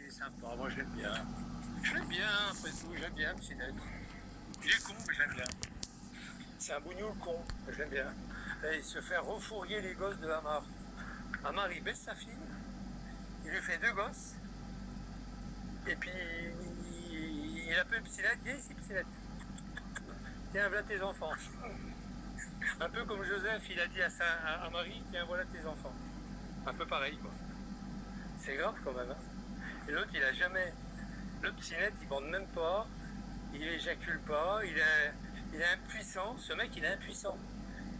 il est sympa, moi j'aime bien. Je l'aime bien, après tout, j'aime bien, Psynet. Il est con, mais j'aime bien. C'est un bougnoul con, mais j'aime bien. Et il se fait refourguer les gosses de Hamar. Hamar, il baisse sa fille, il lui fait 2 gosses, et puis il appelle Psynet, viens ici Psynet. Tiens, voilà tes enfants. Un peu comme Joseph, il a dit à Marie, tiens, voilà tes enfants. Un peu pareil, quoi. C'est grave quand même. Hein. Et l'autre, il a jamais... L'autre Psynet, il bande même pas, il éjacule pas, il est impuissant. Ce mec, il est impuissant.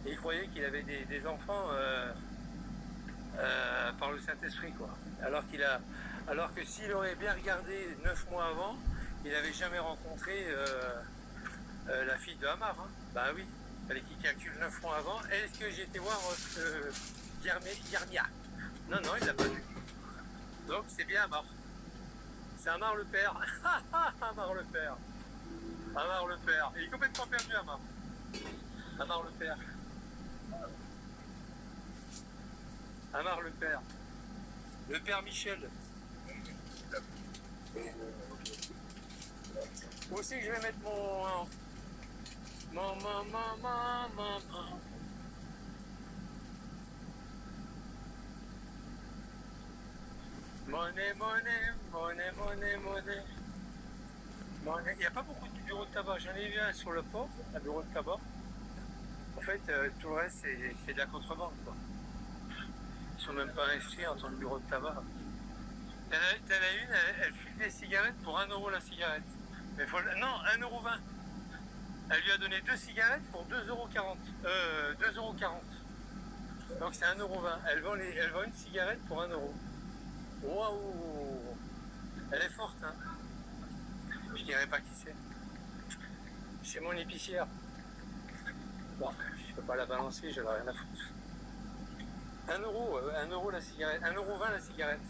Et il croyait qu'il avait des enfants par le Saint-Esprit, quoi. Alors que s'il aurait bien regardé 9 mois avant, il n'avait jamais rencontré la fille de Hamar. Hein. Bah oui, il fallait qu'il calcule 9 mois avant. Est-ce que j'ai été voir Yermia? Non, il l'a pas vu. Donc c'est bien Hamar. C'est Hamar le père. Hamar le père. Hamar le père. Il est complètement perdu, Hamar. Hamar le père. Hamar le père. Le père Michel. Où c'est que je vais mettre mon... Monnaie. Il n'y a pas beaucoup de bureaux de tabac. J'en ai vu un sur le port, un bureau de tabac. En fait, tout le reste, c'est de la contrebande, quoi. Ils sont même pas inscrits en tant que bureau de tabac. T'en as une, elle file des cigarettes pour 1 euro la cigarette. Mais non, 1,20 €. Elle lui a donné 2 cigarettes pour 2,40 €. 2,40 €. Donc c'est 1,20 €. Elle vend une cigarette pour 1 euro. Waouh! Elle est forte, hein. Je dirais pas qui c'est. C'est mon épicière. Bon, je peux pas la balancer, je n'ai rien à foutre. 1 euro, 1 euro la cigarette, 1,20 € la cigarette.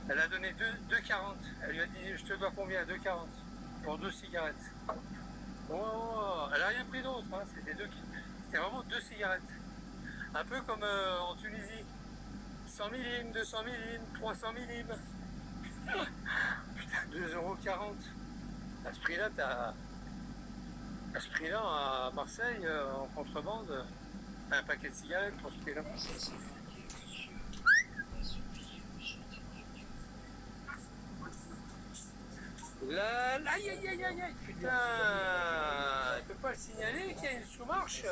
Elle a donné 2,40 €. Elle lui a dit, je te dois combien? 2,40 € pour 2 cigarettes. Oh, elle a rien pris d'autre, hein. C'était vraiment 2 cigarettes. Un peu comme en Tunisie. 100 millim, 200 millim, 300 millim. Putain, 2,40 €. À ce prix-là, à Marseille, en contrebande, un paquet de cigarettes pour ce prix-là. Aïe, putain, il peut pas le signaler qu'il y a une sous-marche.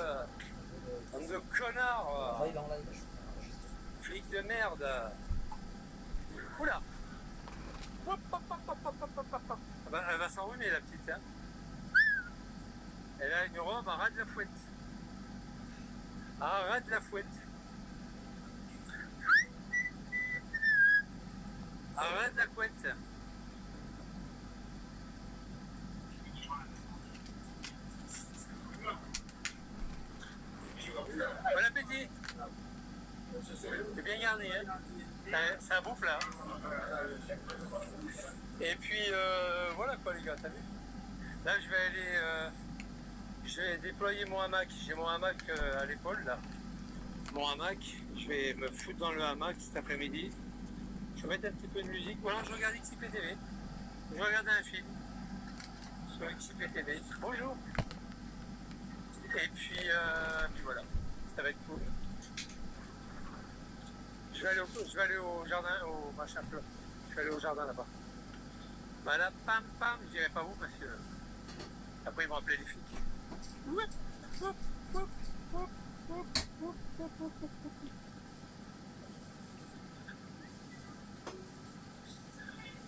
Bande de connards. Flic de merde. Oula. Elle va s'enrhumer la petite. Hein. Elle a une robe à ras de la fouette. À ras de la fouette. À ras de la couette. Bon appétit. C'est bien gardé, hein. C'est un beau plat. Et puis voilà quoi les gars, t'as vu? Là je vais déployer mon hamac. J'ai mon hamac à l'épaule là. Mon hamac, je vais me foutre dans le hamac cet après-midi. Je vais mettre un petit peu de musique. Voilà, je regarde XIPTV. Je vais regarder un film sur XIPTV. Bonjour. Et puis voilà, ça va être cool. Je vais aller au jardin, au machin fleur. Je vais aller au jardin là-bas. Bah là, pam, je dirai pas où parce que après ils vont appeler les flics.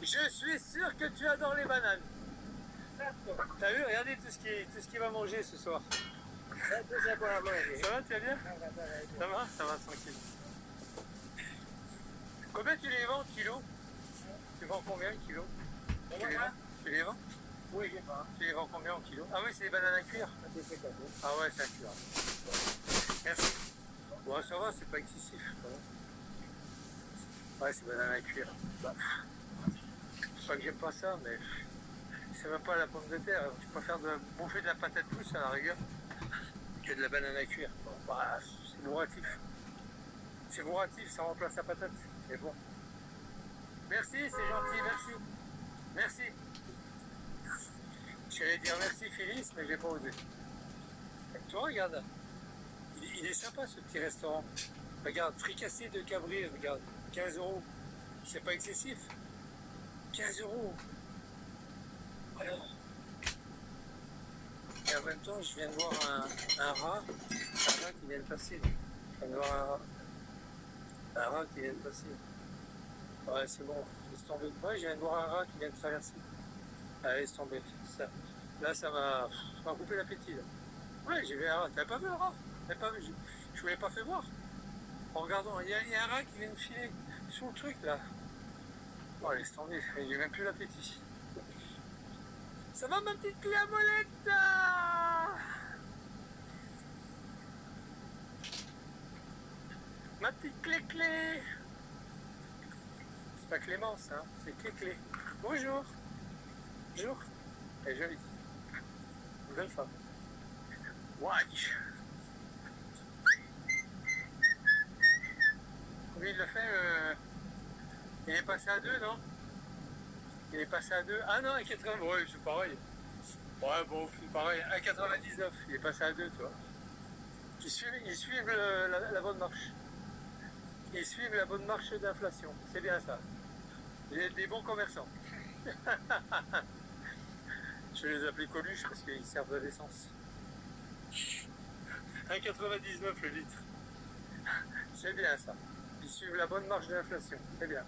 Je suis sûr que tu adores les bananes. T'as vu, regardez tout ce qu'il va manger ce soir. Ça va, tu vas bien? Ça va, tranquille. Combien tu les vends kilo? Tu vends combien kilo? Tu les vends? Oui, je vends. Tu les vends combien en kilo? Ah oui, c'est des bananes à cuire. Ah ouais, c'est à cuire. Merci. Bon, ça va, c'est pas excessif. Ouais, c'est bananes à cuire. Bah, c'est pas que j'aime pas ça, mais c'est même pas la pomme de terre. Je préfère bouffer de la patate douce à la rigueur que de la banane à cuire. Bah, c'est bourratif. C'est bourratif, ça remplace la patate. C'est bon. Merci, c'est gentil, merci. Merci. J'allais dire merci Phyllis, mais j'ai pas osé. Toi, regarde. Il est sympa ce petit restaurant. Regarde, fricassé de cabri, regarde. 15 euros. C'est pas excessif. 15 euros. Alors. Et en même temps, je viens de voir un rat. Un rat qui vient de passer. Je viens de voir un rat qui vient de passer. Ouais, c'est bon. Laisse tomber. Ouais, je viens de voir un rat qui vient de traverser. Allez, laisse tomber. Ça. Là, ça m'a coupé l'appétit. Ouais, j'ai vu un rat. T'avais pas vu le rat? T'avais pas vu? Je vous l'ai pas fait voir. En regardant, il y a un rat qui vient de filer sur le truc là. Oh, laisse tomber. J'ai même plus l'appétit. Ça va ma petite clé à molette? Ma petite clé. C'est pas Clémence, hein, c'est clé. Bonjour. Bonjour. Elle est jolie. Une belle femme. Watch. Oui, il le fait. Il est passé à 2, non? Il est passé à 2. Ah non, à 80. Ouais, c'est pareil. Ouais, bon, c'est pareil. À 99, il est passé à 2, toi. Ils suivent la bonne marche. Ils suivent la bonne marche d'inflation. C'est bien ça. Des bons commerçants. Je vais les appeler Coluche parce qu'ils servent de l'essence. 1,99 le litre. C'est bien ça. Ils suivent la bonne marche de l'inflation. C'est bien.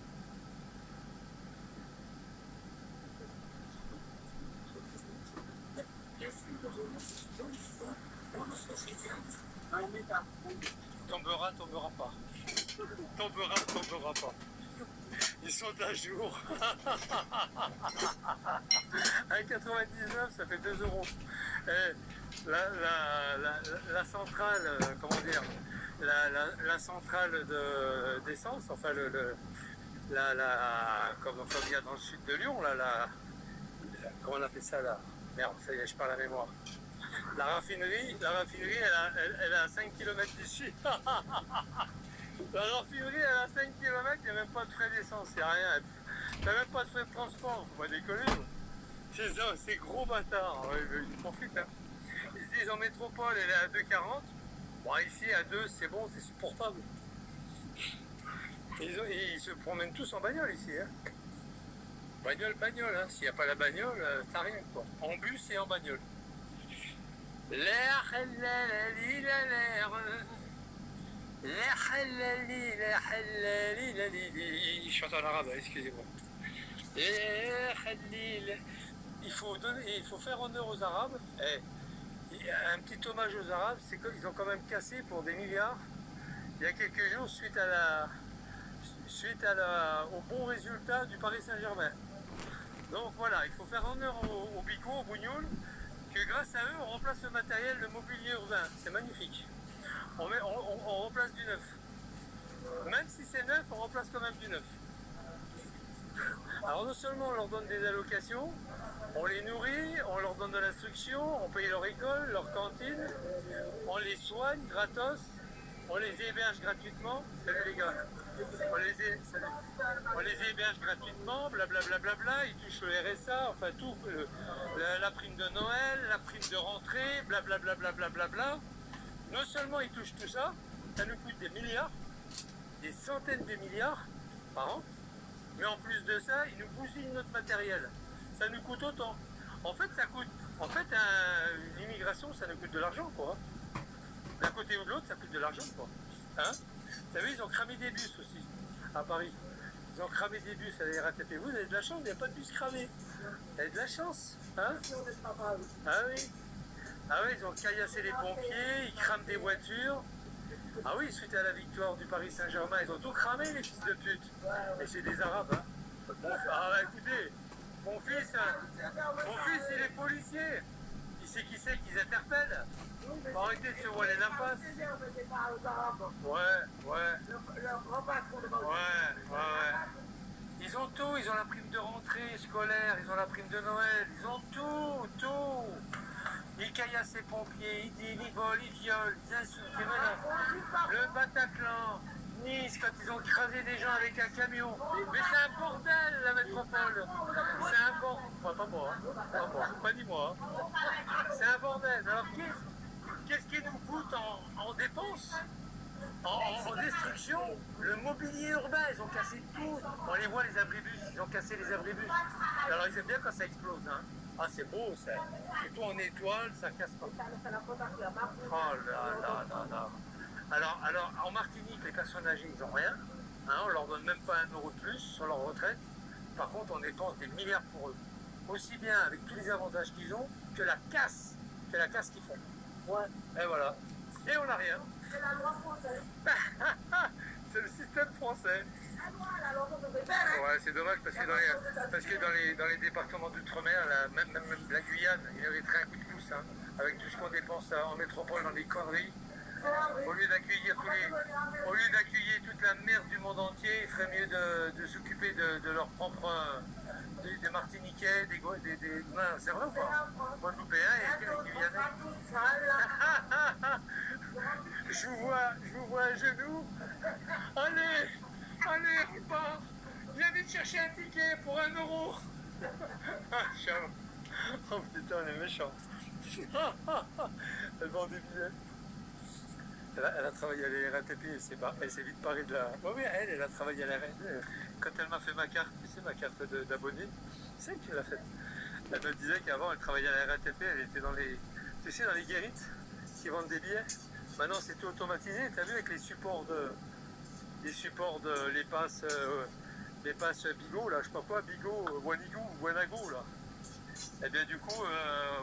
Tombera pas. Tombera pas. Ils sont à jour. 1,99, ça fait 2 euros. Et la centrale, comment dire, la centrale d'essence, enfin comme il y a dans le sud de Lyon, là, comment on appelle ça là? Merde, ça y est, je parle à la mémoire. La raffinerie, elle est à 5 km d'ici. La raffinerie, elle est à 5 km, il n'y a même pas de frais d'essence, il n'y a rien. T'as même pas de frais de transport, faut pas déconner. C'est ça, c'est gros bâtards. Ils profitent, hein. Ils se disent en métropole, elle est à 2,40. Bon, ici, à 2, c'est bon, c'est supportable. Ils se promènent tous en bagnole ici, hein. Bagnole, hein. S'il n'y a pas la bagnole, t'as rien, quoi. En bus et en bagnole. L'air. Je chante en arabe, excusez-moi. Il faut faire honneur aux Arabes. Un petit hommage aux Arabes, c'est qu'ils ont quand même cassé pour des milliards il y a quelques jours suite au bon résultat du Paris Saint-Germain. Donc voilà, il faut faire honneur aux bicots, aux bougnoules, que grâce à eux, on remplace le matériel, le mobilier urbain. C'est magnifique. On remplace du neuf. Même si c'est neuf, on remplace quand même du neuf. Alors non seulement on leur donne des allocations, on les nourrit, on leur donne de l'instruction, on paye leur école, leur cantine, on les soigne gratos, on les héberge gratuitement. Salut les gars. On les héberge gratuitement, blablabla, ils touchent le RSA, enfin tout, la prime de Noël, la prime de rentrée, blablabla. Non seulement ils touchent tout ça, ça nous coûte des milliards, des centaines de milliards par an, mais en plus de ça, ils nous bousillent notre matériel. Ça nous coûte autant. En fait, l'immigration, ça nous coûte de l'argent, quoi. D'un côté ou de l'autre, ça coûte de l'argent, quoi. Hein? Vous savez, ils ont cramé des bus aussi, à Paris. Ils ont cramé des bus à la RATP. Vous avez de la chance, il n'y a pas de bus cramé. Vous avez de la chance, hein? Ah oui. Ah oui, ils ont caillassé les pompiers, ils crament des voitures. Ah oui, suite à la victoire du Paris Saint-Germain, ils ont tout cramé, les fils de pute. Et c'est des Arabes, hein. Ah bah écoutez, mon fils, il est policier. Il sait qui c'est qu'ils interpellent. Faut arrêter de se voiler la face. Ouais. Ils ont tout, ils ont la prime de rentrée scolaire, ils ont la prime de Noël, ils ont tout. Ils caillassent les pompiers, ils volent, ils violent, ils insultent, ils menacent. Le Bataclan, Nice, quand ils ont écrasé des gens avec un camion. Mais c'est un bordel, la métropole. C'est un bordel. Enfin, pas moi, hein. Pas moi, pas ni moi. C'est un bordel. Alors, qu'est-ce qui nous coûte en dépenses, en destruction? Le mobilier urbain, ils ont cassé tout. On les voit, les abribus, ils ont cassé les abribus. Alors, ils aiment bien quand ça explose, hein. Ah, c'est beau, ça. C'est tout en étoile, ça casse pas. Oh là là là là. Alors, en Martinique, les personnes âgées, ils n'ont rien. Hein, on leur donne même pas 1 euro de plus sur leur retraite. Par contre, on dépense des milliards pour eux. Aussi bien avec tous les avantages qu'ils ont que la casse qu'ils font. Ouais. Et voilà. Et on n'a rien. C'est la loi française. C'est le système français. Ouais, c'est dommage parce que dans les départements d'outre-mer, même la Guyane, il mériterait un coup de pouce, hein, avec tout ce qu'on dépense en métropole dans les conneries. Au lieu d'accueillir toute la merde du monde entier, il ferait mieux de s'occuper de leur propre des Martiniquais, non, c'est vrai ou pas? Guadeloupéens et Guyanais. Je vous vois à genoux. Allez, part. Viens vite chercher un ticket pour 1 euro. Oh putain, on est méchant. Elle vend des billets. Elle a travaillé à la RATP, elle s'est vite parée de la... Oui, elle a travaillé à la RATP. Quand elle m'a fait ma carte, tu sais, ma carte d'abonné, c'est elle qui l'a faite. Elle me disait qu'avant, elle travaillait à la RATP, elle était dans les... Tu sais, dans les guérites qui vendent des billets. Maintenant, c'est tout automatisé. Tu as vu avec les supports de... Les passes Bigo, là, je sais pas quoi, Bigo, Wanago, là. Et bien du coup,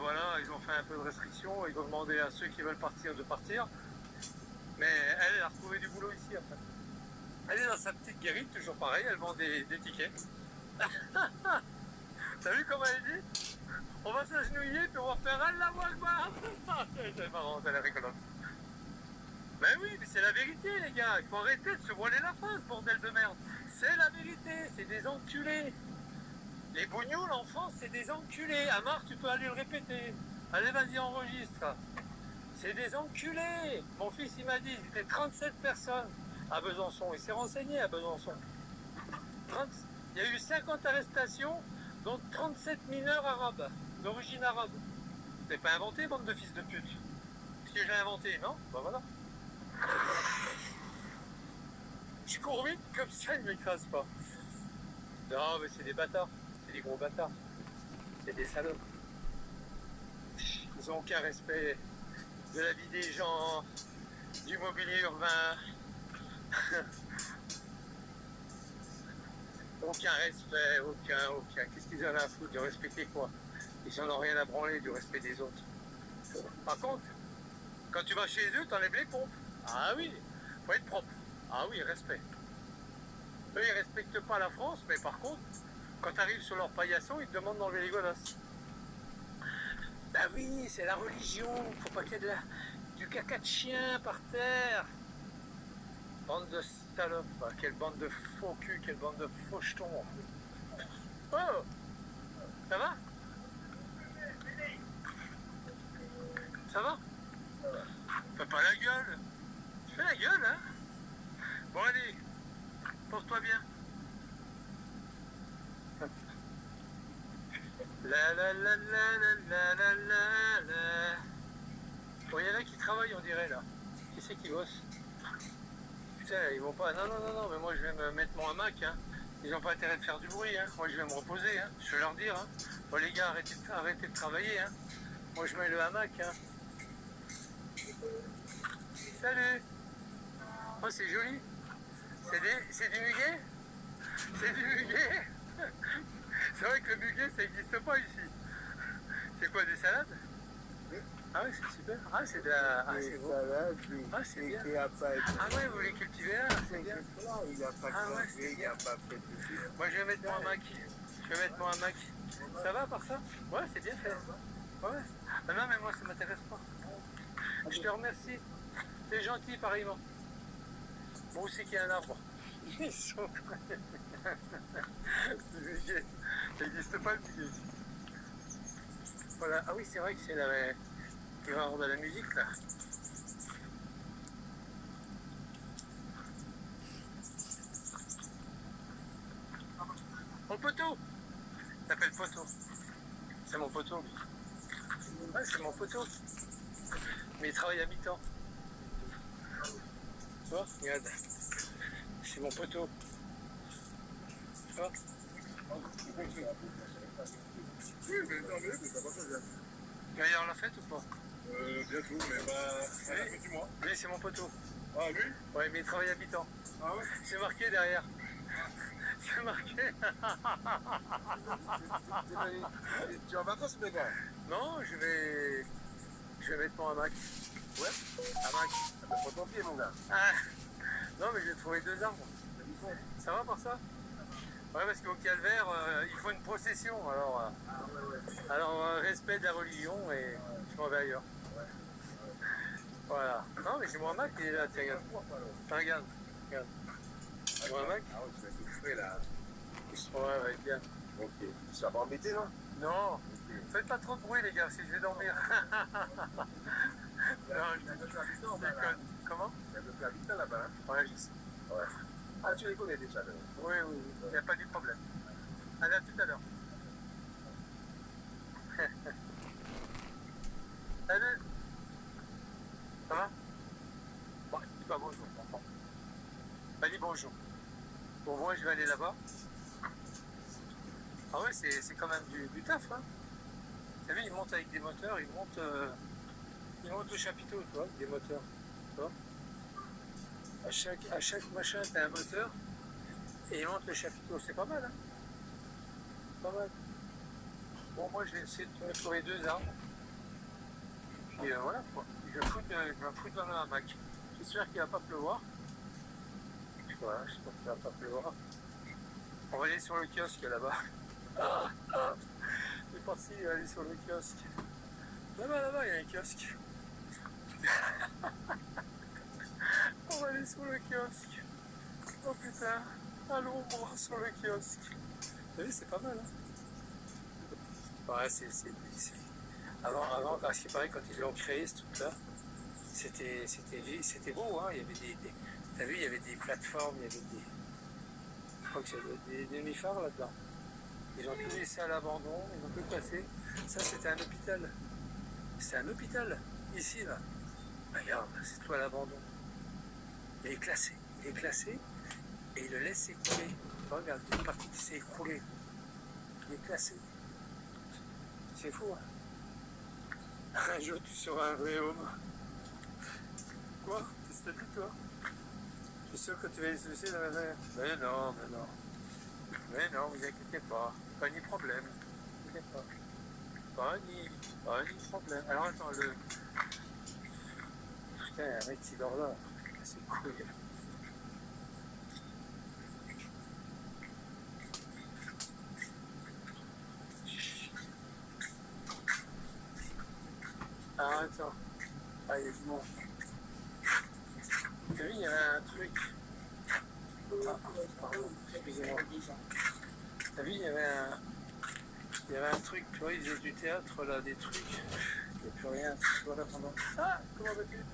voilà, ils ont fait un peu de restrictions, ils ont demandé à ceux qui veulent partir de partir. Mais elle a retrouvé du boulot ici après. Elle est dans sa petite guérite, toujours pareil, elle vend des tickets. T'as vu comment elle dit? On va s'agenouiller puis on va faire Allahu Akbar. C'est marrant, elle est rigolote. Ben oui, mais c'est la vérité les gars, il faut arrêter de se voiler la face, bordel de merde. C'est la vérité, c'est des enculés. Les bougnoules en France, c'est des enculés. Amar, tu peux aller le répéter. Allez, vas-y, enregistre. C'est des enculés. Mon fils, il m'a dit, il était 37 personnes à Besançon. Il s'est renseigné à Besançon. Il y a eu 50 arrestations, dont 37 mineurs arabes, d'origine arabe. Vous n'avez pas inventé, bande de fils de pute? Ce que j'ai inventé, non? Ben voilà. Je cours vite, comme ça, ils ne m'écrasent pas. Non, mais c'est des bâtards. C'est des gros bâtards. C'est des salauds. Ils n'ont aucun respect de la vie des gens, du mobilier urbain. Aucun respect, aucun. Qu'est-ce qu'ils en ont à foutre de respecter quoi? Ils n'en ont rien à branler du respect des autres. Par contre, quand tu vas chez eux, t'enlèves les pompes. Ah oui, faut être propre. Ah oui, respect. Eux, ils respectent pas la France, mais par contre, quand tu arrives sur leur paillasson, ils te demandent d'enlever les godasses. Bah oui, c'est la religion, faut pas qu'il y ait du caca de chien par terre. Bande de salopes, quelle bande de faux cul, quelle bande de faux jetons. Oh, ça va? Ça va? Fais pas la gueule. Tu fais la gueule, hein? Bon allez, porte-toi bien. La la la la la la la la la. Bon, il y en a qui travaillent, on dirait, là. Qui c'est qui bosse? Putain, ils vont pas... Non, mais moi, je vais me mettre mon hamac, hein. Ils n'ont pas intérêt de faire du bruit, hein. Moi, je vais me reposer, hein. Je vais leur dire, hein. Bon, les gars, arrêtez de travailler, hein. Moi, je mets le hamac, hein. Salut. Oh, c'est joli. C'est du muguet? C'est du muguet? C'est vrai que le muguet, ça n'existe pas ici. C'est quoi, des salades? Ah oui, c'est super. Ah, c'est de la... Ah, c'est beau. Ah, c'est bien. Ah ouais, vous voulez cultiver là? C'est bien. Ah ouais, c'est bien. Moi, je vais mettre mon hamac. Ça va, par ça? Ouais, c'est bien fait. Ouais. Ah non, mais moi, ça m'intéresse pas. Je te remercie. C'est gentil, pareillement. Bon, où c'est qu'il y a un arbre? Ils sont... Le muguet. Ça n'existe pas, le muguet. Voilà. Ah oui, c'est vrai que c'est l'erreur de la musique, là. T'appelles poteau. C'est mon poteau. Ouais, c'est mon poteau. Mais il travaille à mi-temps. Tu vois, regarde. C'est mon poteau. Tu vois. Oui, mais non, mais ça va pas bien. D'ailleurs, on l'a fait ou pas? Bientôt, mais pas à la fin du mois. Lui, c'est mon poteau. Ah, lui? Ouais, mais il travaille à mi-temps. Ah ouais? C'est marqué derrière. C'est marqué. Tu es en vacances maintenant? Non, je vais mettre mon hamac. Ouais? Hamac. Ah, bah, prends ton pied, mon gars. Ah. Non, mais j'ai trouvé 2 arbres. Ça va pour ça? Ouais, parce qu'au calvaire, il faut une procession. Alors, respect de la religion et je m'en vais ailleurs. Voilà. Non, mais j'ai mon hamac qui est là, tiens, regarde. Regarde. Mon hamac. Ah ouais, tu vas être frais là. Ouais, bien. Ok. Tu vas pas embêter, non? Non, Ok. faites pas trop de bruit, les gars, si je vais dormir. Non, je déconne. Comment? Il y a d'autres habitants là-bas, hein? Ouais, je sais. Ouais. Ah, tu les connais déjà, là? Oui, il n'y a pas de problème. Allez, à tout à l'heure. Salut. Ça va? Bon, dis pas bonjour, enfant. Bah, dis bonjour. Bon, moi, je vais aller là-bas. Ah ouais, c'est quand même du taf, hein. Vous savez, ils montent avec des moteurs, ils montent le chapiteau, tu vois, avec des moteurs. Tu vois, à chaque machin, t'as un moteur et ils montent le chapiteau. C'est pas mal, hein. Pas mal. Bon, moi, j'ai essayé de trouver 2 arbres. Puis voilà, quoi. Je vais me foutre dans le hamac. J'espère qu'il va pas pleuvoir. Voilà, j'espère qu'il va pas pleuvoir. On va aller sur le kiosque là-bas. C'est parti, il va aller sur le kiosque. Là-bas, il y a un kiosque. On va aller sur le kiosque. Oh putain, à l'ombre sur le kiosque. Vous savez, c'est pas mal, hein. Ouais, c'est... Avant, parce qu'il paraît, quand ils l'ont créé, ce truc-là, c'était beau, hein. Il y avait t'as vu, il y avait des plateformes, il y avait je crois que c'est des demi-phares là-dedans. Ils ont tout laissé à l'abandon, ils ont tout cassé. Ça, c'était un hôpital. C'est un hôpital, ici, là. Regarde, c'est tout à l'abandon. Il est classé et il le laisse s'écrouler. Regarde, il y a une partie qui s'est écroulée. Il est classé. C'est fou, hein. Un jour, tu seras un vrai homme. Quoi? Qu'est-ce que t'as dit, toi? Je suis sûr que tu vas les laisser dans la mer. Mais non. Mais non, vous inquiétez pas. Pas ni problème. Vous inquiétez pas. Pas ni problème. Alors attends, putain, un mec qui dort là. C'est cool. Ah, attends. Ah, il est bon. T'as vu, il y avait un truc. Ah, pardon, excusez-moi. T'as vu, il y avait un truc, tu vois, ils faisaient du théâtre, là, des trucs. Il n'y a plus rien, tu vois, là, pendant... Ah, comment vas-tu?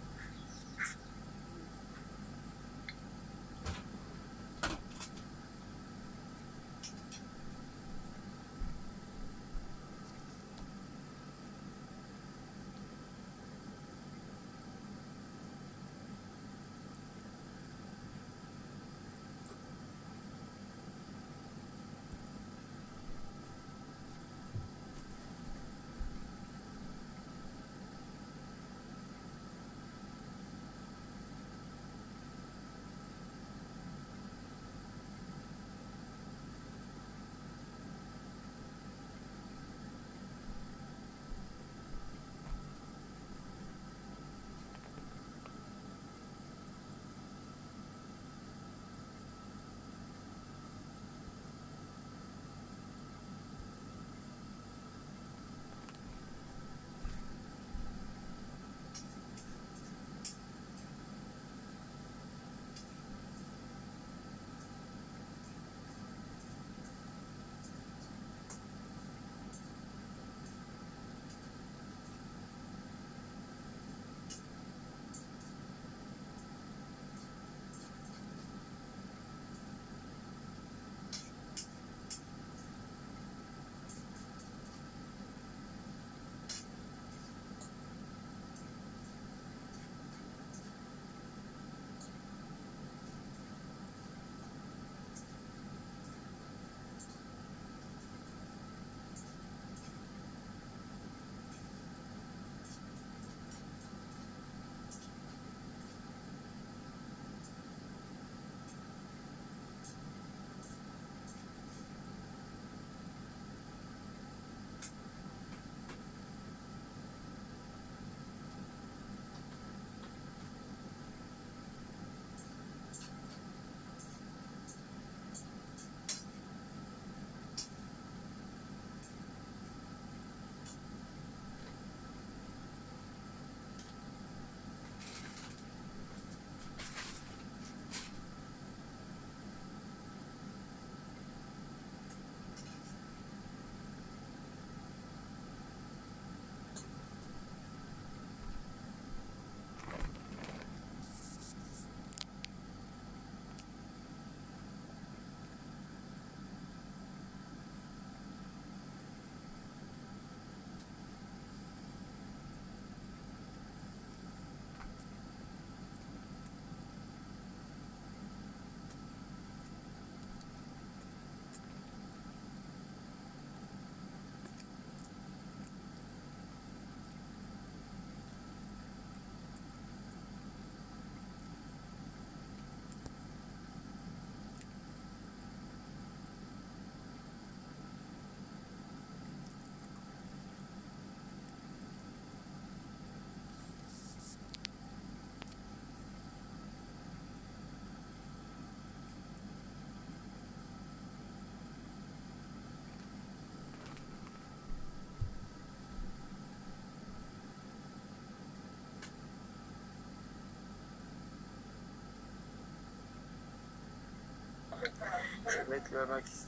Je vais mettre le hamac ici.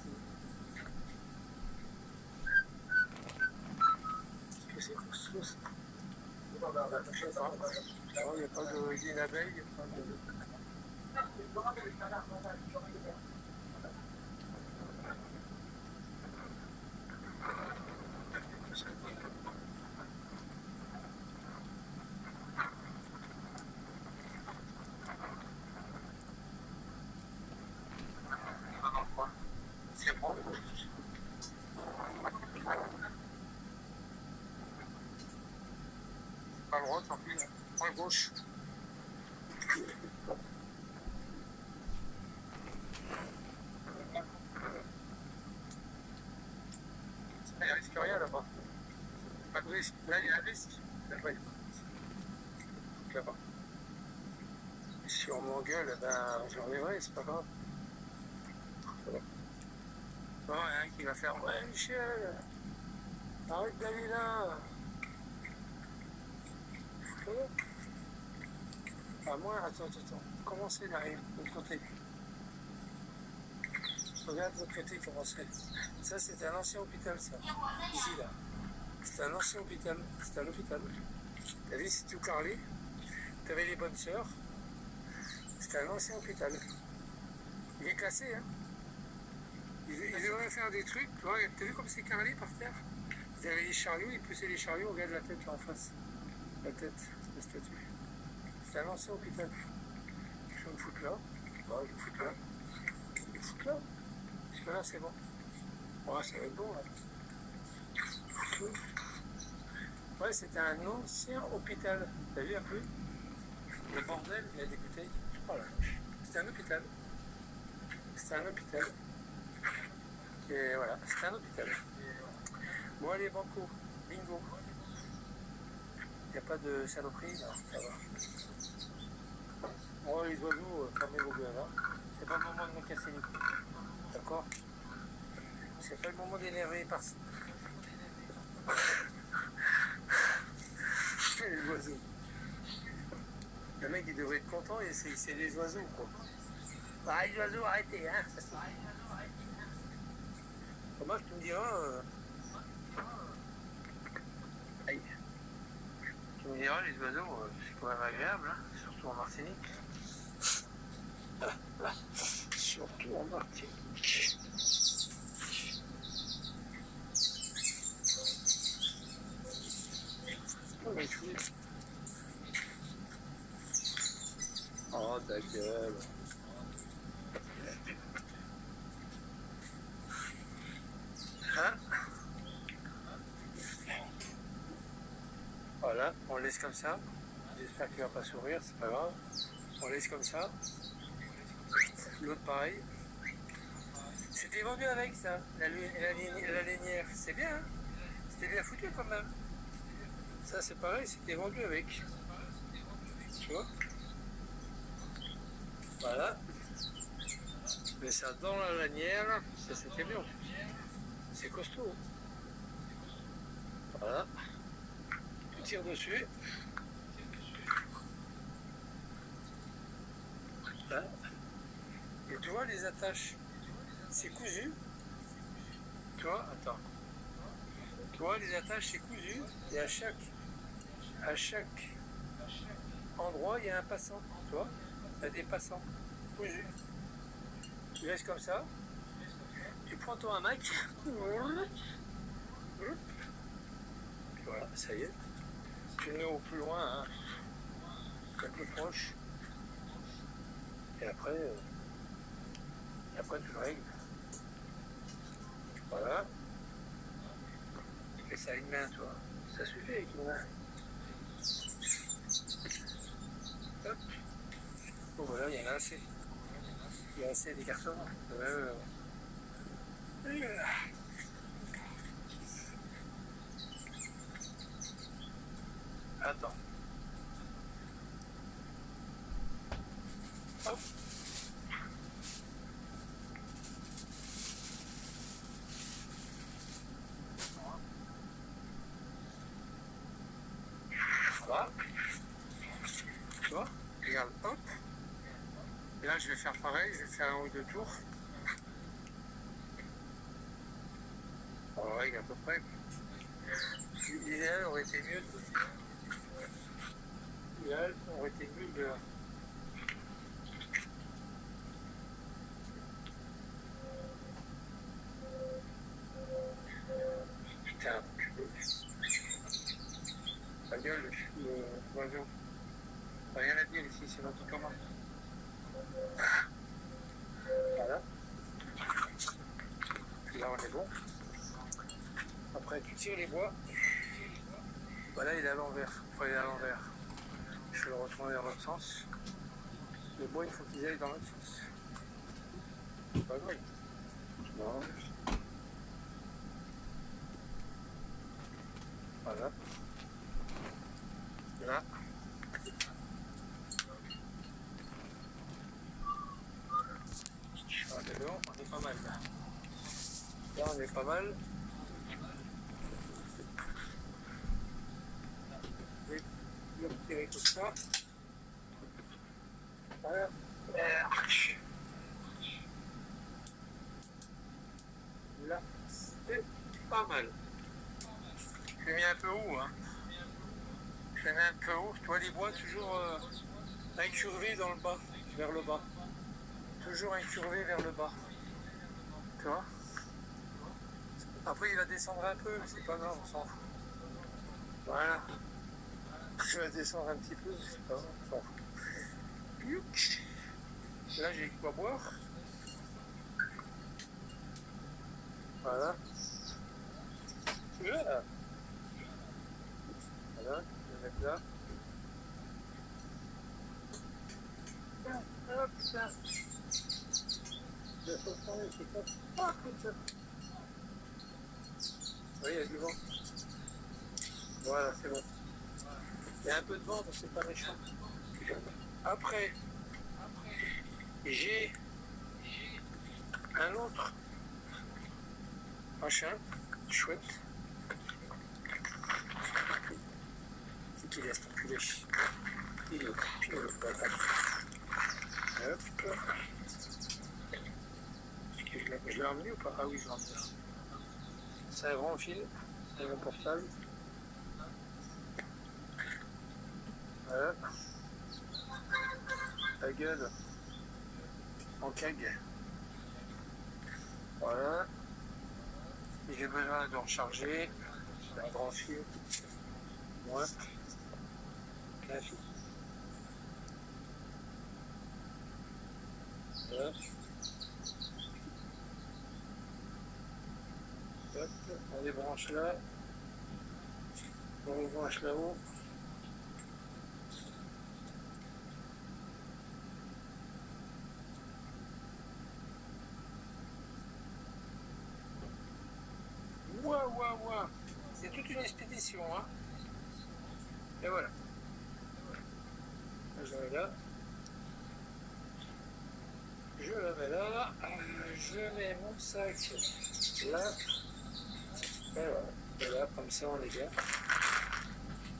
Qu'est-ce que c'est costaud ça? Non, il n'y a pas d'usine abeille, il n'y a pas de... C'est bon. Pas le droit, tant pis. Prends le gauche. Il risque rien là-bas. Pas de risque. Là, il y a un risque. Là-bas, il y a pas de risque. Là-bas. Si on m'engueule, ben, j'enlèverai, c'est pas grave. Bon, il y a un qui va faire « Ouais, Michel, arrête d'aller là !» Ah, moi, attends. Comment c'est là, de l'autre côté? Regarde de l'autre côté comment c'est. Ça, c'était un ancien hôpital, ça. Ici, là. C'était un ancien hôpital. C'était un hôpital. T'as vu, c'est tout carré. T'avais les bonnes sœurs. C'était un ancien hôpital. Il est classé, hein. Ils devraient faire des trucs. Tu vois, t'as vu comme c'est carré par terre? Ils avaient les chariots, ils poussaient les chariots. Regarde la tête là en face. La tête, la statue. C'est un ancien hôpital. Je vais me foutre là. Bon, je vais me foutre là. Je vais me foutre là. Parce que là, c'est bon. Ouais, ça va être bon, là. Ouais, c'était un ancien hôpital. T'as vu un peu? Le bordel, il y a des bouteilles. Oh là. C'était un hôpital. C'était un hôpital. Et voilà, c'était un hôpital. Bon, allez, banco. Bingo. Il n'y a pas de saloperie, là. Ça va. Bon, les oiseaux, fermez vos gueules, hein. C'est pas le moment de me casser les couilles. D'accord? C'est pas le moment d'énerver par-ci. Les oiseaux. Le mec, il devrait être content, et c'est les oiseaux, quoi. Ah, les oiseaux, arrêtez, hein. Moi, tu me diras... Aïe. Tu me diras, les oiseaux, c'est quand même agréable, hein, surtout en Martinique. Surtout en Martinique. Oh, ta gueule. Hein? Voilà, on laisse comme ça. J'espère qu'il va pas sourire, c'est pas grave. On laisse comme ça. L'autre pareil. C'était vendu avec ça, la lainière. C'est bien, hein? C'était bien foutu quand même. Ça c'est pareil, c'était vendu avec. Tu vois? Voilà. Mais ça dans la lanière, ça c'était bien. C'est costaud. Voilà. Tu tires dessus. Là. Et tu vois les attaches, c'est cousu. Tu vois, attends. Tu vois les attaches, c'est cousu. Et à chaque endroit, il y a un passant. Tu vois, il y a des passants cousus. Tu laisses comme ça. Tu prends ton hamac. Voilà, ça y est. Tu le mets au plus loin, hein, le plus proche. Et après tu le règles. Voilà. Tu fais ça à une main, toi. Ça suffit avec une main. Hop. Bon voilà, il y en a assez. Il y a assez des cartons. Attends. Hop. Voilà. Tu vois? Regarde, hop. Et là, je vais faire pareil, je vais faire un ou deux tours. règle à peu près. L'idéal aurait été mieux de... Putain, ta gueule, l'oiseau. Rien à dire ici, c'est notre commande. Voilà. Là on est bon. Après tu tires les bois. Voilà, il est à l'envers. Il faut aller à l'envers. Je vais le retourner dans l'autre sens. Les bois, il faut qu'ils aillent dans l'autre sens. C'est pas grave. Non. Voilà. Là. On est pas mal là. Là on est pas mal. Je vais le retirer comme ça. Voilà. Là, c'est pas mal. Je l'ai mis un peu haut, hein. Je l'ai mis un peu haut. Tu vois les bois toujours incurvés dans le bas, vers le bas. Toujours incurvé vers le bas. Tu vois? Après il va descendre un peu, mais c'est pas grave, on s'en fout. Voilà. Je vais descendre un petit peu, mais c'est pas grave, on s'en fout. Là j'ai quoi boire. Voilà. Voilà. Voilà, je vais mettre là. Hop, ça. Oui, il y a du vent. Voilà, c'est bon. Il y a un peu de vent, donc c'est pas méchant. Après, j'ai un autre machin chouette. C'est qu'il laisse tomber. Il est pile au bâtard. Hop. Je l'ai ramené ou pas? Ah oui, je l'ai ramené. C'est un grand fil, c'est mon portable. Voilà. La gueule en cag. Voilà. Et j'ai besoin de recharger. C'est un grand fil. Moi. Un fil. Voilà. Hop, on débranche là. On débranche là-haut. Ouah. C'est toute une expédition, hein. Et voilà. Je la mets là. Je la mets là. Je mets mon sac là. Et voilà. Et là, comme ça, on est bien.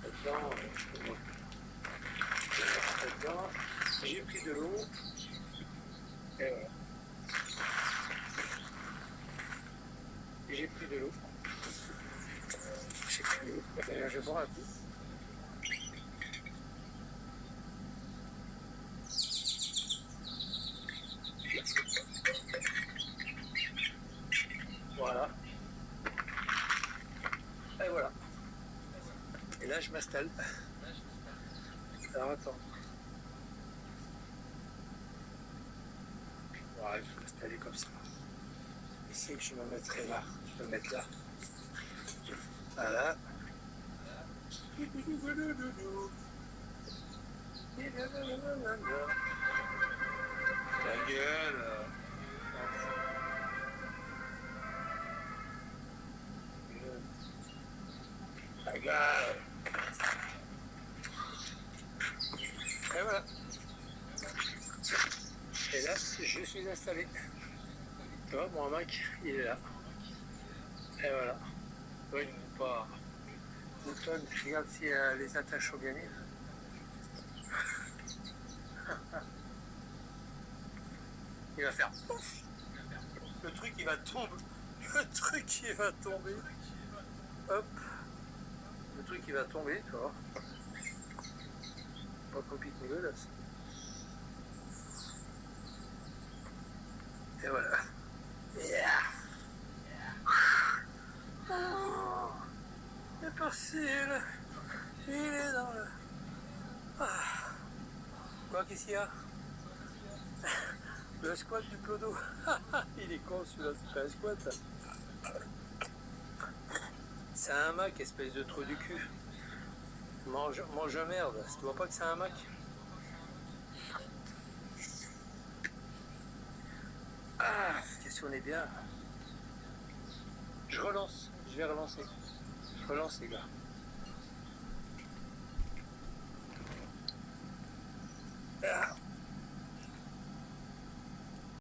Là-dedans, là-dedans, j'ai pris de l'eau. Et voilà. J'ai pris de l'eau. J'ai pris de l'eau. D'ailleurs, je vais boire un coup. Voilà. Et voilà. Et là, je m'installe. Alors, attends. Voilà, je vais m'installer comme ça. Ici, je me mettrai là. Je vais me mettre là. Voilà. La gueule. La gueule. Et voilà. Et là, je suis installé. Tu vois, mon hamac, il est là. Et voilà. Tu vois, il ne monte pas. Je regarde s'il y a les attaches au gamines. Il va faire pouf. Le truc, il va tomber. Le truc qui va tomber. Hop. Le truc qui va tomber, tu vois. Pas compliqué dégueulasse. Et voilà. Yeah. Oh, il est parti, il est dans le... Ah. Quoi, qu'est-ce qu'il y a? Le squat du clodo. Il est con celui-là, c'est pas un squat. C'est un hamac, espèce de trou du cul. Mange merde, tu vois pas que c'est un hamac? Ah, qu'est-ce qu'on est bien. Je relance, je vais relancer. Je relance les gars.